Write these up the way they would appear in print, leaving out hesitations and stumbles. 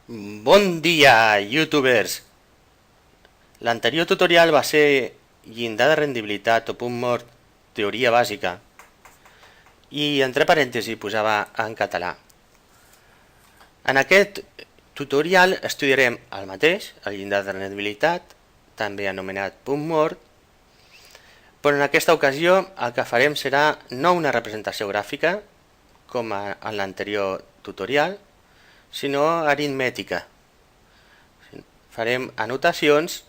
Bon dia, youtubers! L'anterior tutorial va ser llindar de rendibilitat o punt mort, teoria bàsica, i entre parèntesis posava en català. En aquest tutorial estudiarem el mateix, el llindar de rendibilitat, també anomenat punt mort, però en aquesta ocasió el que farem serà no una representació gràfica, com en l'anterior tutorial, sinó aritmètica. Farem anotacions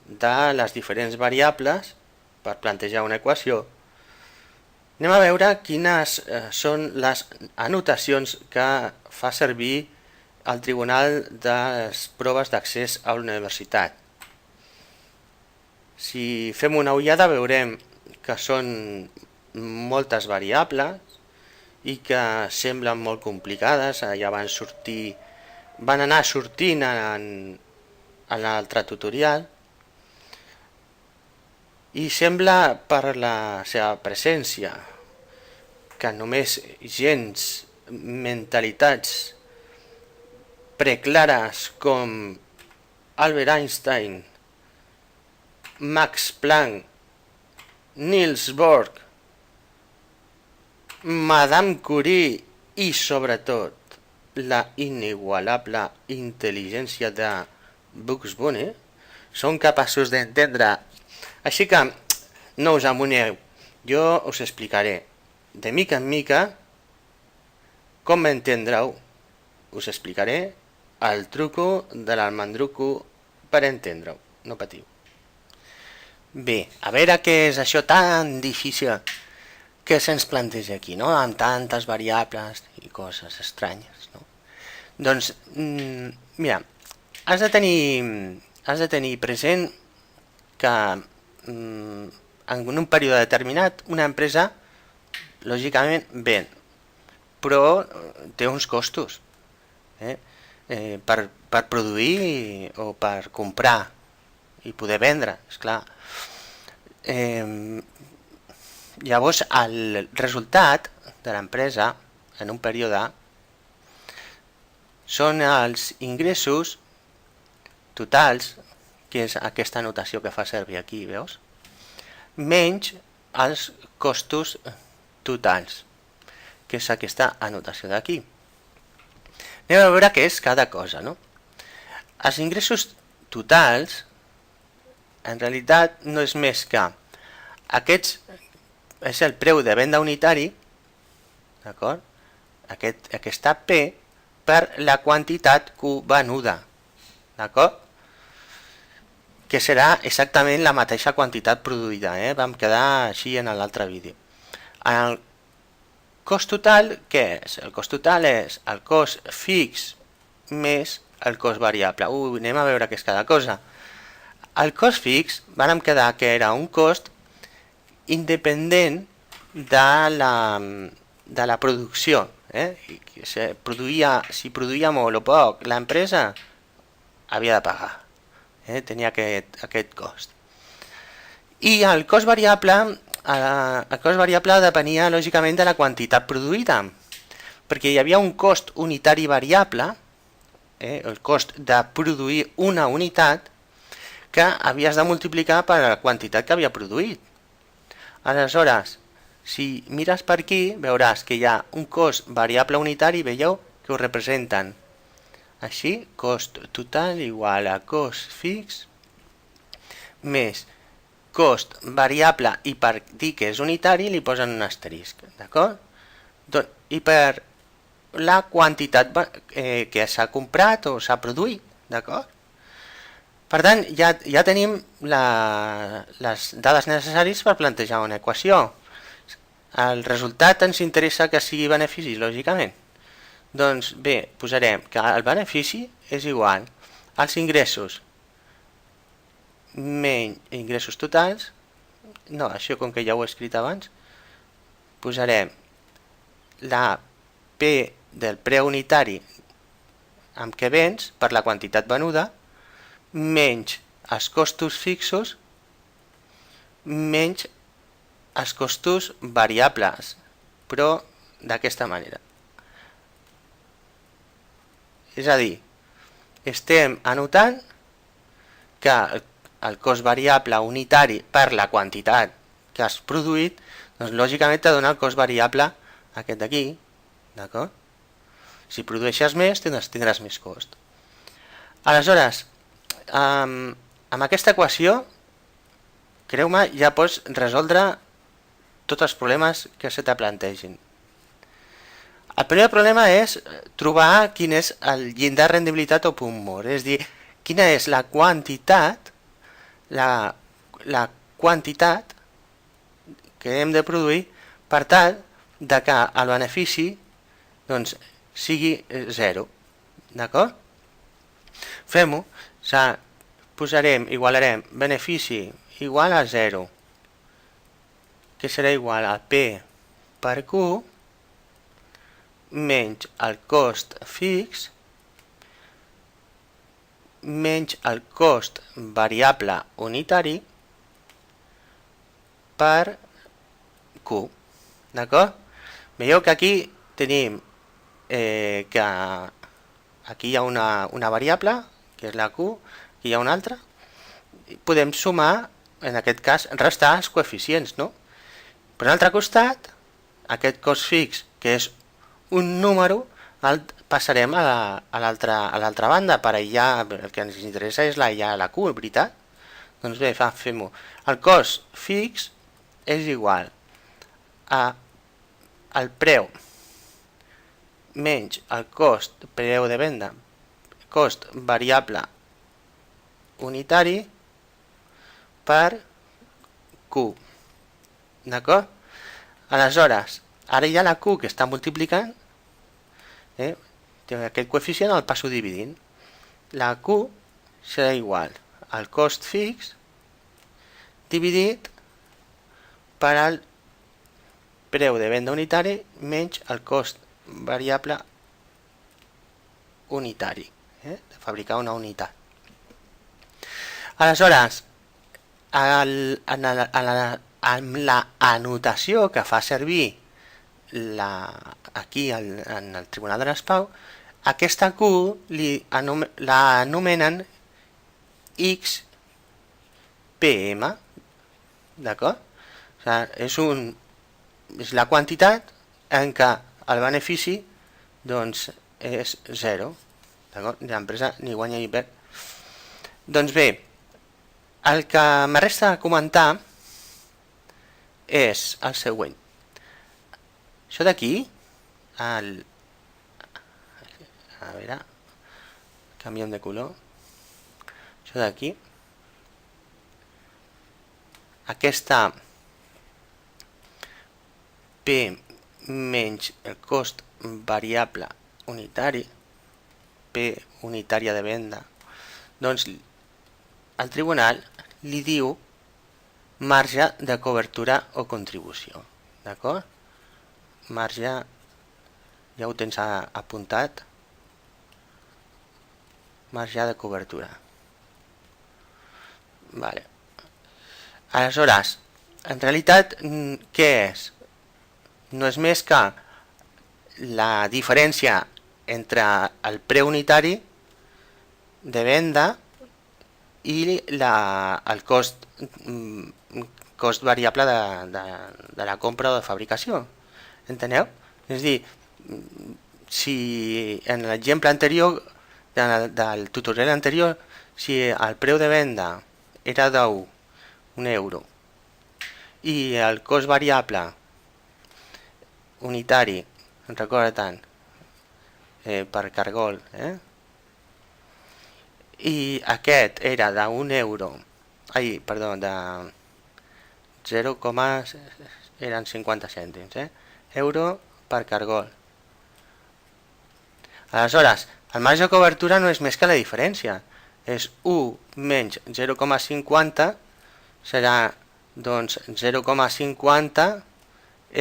de les diferents variables per plantejar una equació. Anem a veure quines són les anotacions que fa servir el Tribunal de les Proves d'Accés a la Universitat. Si fem una ullada veurem que són moltes variables i que semblen molt complicades. Ja van anar sortint en l'altre tutorial, i sembla per la seva presència que només gens mentalitats preclares com Albert Einstein, Max Planck, Niels Bohr, Madame Curie i sobretot la inigualable intel·ligència de Bugs Bunny són capaços d'entendre. Així que no us amoneu, jo us explicaré de mica en mica com entendreu. Us explicaré el truco de l'almendruco per entendre-ho, no patiu. Bé, a veure què és això tan difícil que se'ns planteja aquí, no? Amb tantes variables i coses estranyes, no? Doncs, mira, has de tenir present que en un període determinat una empresa lògicament ven, però té uns costos per produir o per comprar i poder vendre, esclar. Llavors el resultat de l'empresa en un període són els ingressos totals, que és aquesta notació que fa servir aquí, veus? Menys els costos totals, que és aquesta anotació d'aquí. Anem a veure què és cada cosa, no? Els ingressos totals en realitat no és més que aquests és el preu de venda unitari, d'acord? Aquesta P per la quantitat Q venuda, d'acord? Que serà exactament la mateixa quantitat produïda, vam quedar així en l'altre vídeo. El cost total, què és? El cost total és el cost fix més el cost variable. Anem a veure què és cada cosa. El cost fix vam quedar que era un cost independent de la producció. Si produïa molt o poc, l'empresa havia de pagar. Tenia aquest cost. I el cost variable depenia lògicament de la quantitat produïda, perquè hi havia un cost unitari variable, el cost de produir una unitat, que havies de multiplicar per la quantitat que havia produït. Aleshores, si mires per aquí, veuràs que hi ha un cost variable unitari, veieu, que ho representen així, cost total igual a cost fix més cost variable, i per dir que és unitari li posen un asterisc, d'acord? I per la quantitat que s'ha comprat o s'ha produït, d'acord? Per tant, ja tenim les dades necessàries per plantejar una equació. El resultat ens interessa que sigui benefici, lògicament. Doncs bé, posarem que el benefici és igual als ingressos menys ingressos totals. No, això com que ja ho he escrit abans, posarem la P del preu unitari amb què vens per la quantitat venuda menys els costos fixos menys els costos variables, però d'aquesta manera. És a dir, estem anotant que el cost variable unitari per la quantitat que has produït, doncs lògicament te dona el cost variable aquest d'aquí, d'acord? Si produeixes més, tindràs més cost. Aleshores, amb aquesta equació, creu-me, ja pots resoldre tots els problemes que se te plantegin. El primer problema és trobar quin és el llindar rendibilitat o punt mort, és a dir, quina és la quantitat, la quantitat que hem de produir per tal de que el benefici doncs, sigui 0. D'acord? Fem-ho. Igualarem benefici igual a 0, que serà igual a P per Q menys el cost fix menys el cost variable unitari per Q. D'acord? Veieu que aquí tenim que aquí hi ha una variable, que és la Q, aquí hi ha una altra. Podem sumar, en aquest cas, restar els coeficients, no? Per l'altre costat, aquest cost fix, que és un número, el passarem a l'altra banda per aïllar, el que ens interessa és aïllar la Q, veritat? Doncs bé, fem-ho. El cost fix és igual a el preu menys el cost preu de venda, cost variable unitari per Q. D'acord? Aleshores, ara hi ha la Q que està multiplicant, aquest coeficient el passo dividint. La Q serà igual al cost fix dividit per al preu de venda unitari menys el cost variable unitari, de fabricar una unitat. Aleshores, amb la anotació que fa servir aquí en el Tribunal de les Pau, aquesta Q l'anomenen XPM, d'acord? És la quantitat en què el benefici doncs, és 0. L'empresa ni guanya ni perd. Doncs bé, el que me resta de comentar és el següent. Això d'aquí, a veure, canviem de color. Això d'aquí, aquesta P menys el cost variable unitari, P unitària de venda, doncs el tribunal li diu marge de cobertura o contribució. D'acord? Marge, ja ho tens apuntat, marge de cobertura. Vale. Aleshores, en realitat, què és? No és més que la diferència entre el preu unitari de venda i el cost variable de la compra o de fabricació. Enteneu? És a dir, si en l'exemple anterior, del tutorial anterior, si el preu de venda era d'un euro i el cost variable unitari, recorda tant, per cargol, i aquest era d'un euro, de 0, eren 50 cèntims, euro per cargol. Aleshores, el marge de cobertura no és més que la diferència, és 1 menys 0,50, serà doncs 0,50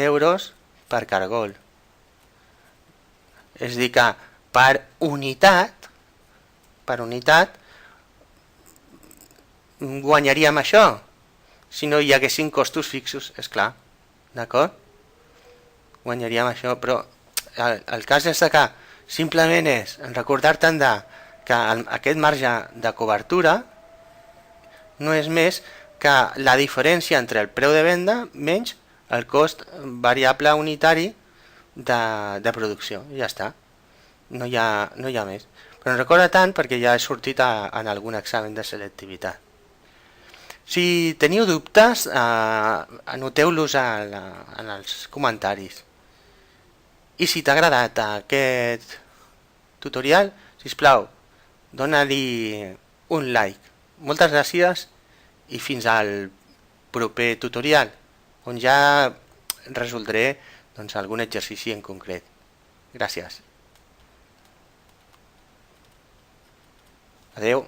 euros per cargol. És a dir que per unitat guanyaríem això si no hi haguessin costos fixos, és clar, d'acord? Guanyaríem això, però el cas és que simplement és recordar-te'n de que aquest marge de cobertura no és més que la diferència entre el preu de venda menys el cost variable unitari de producció. Ja està. No hi ha més. Però no recorda tant perquè ja he sortit en algun examen de selectivitat. Si teniu dubtes, anoteu-los en els comentaris. I si t'ha agradat aquest tutorial, sisplau, dona-li un like. Moltes gràcies i fins al proper tutorial, on ja resoldré algun exercici en concret. Gràcies. Adeu.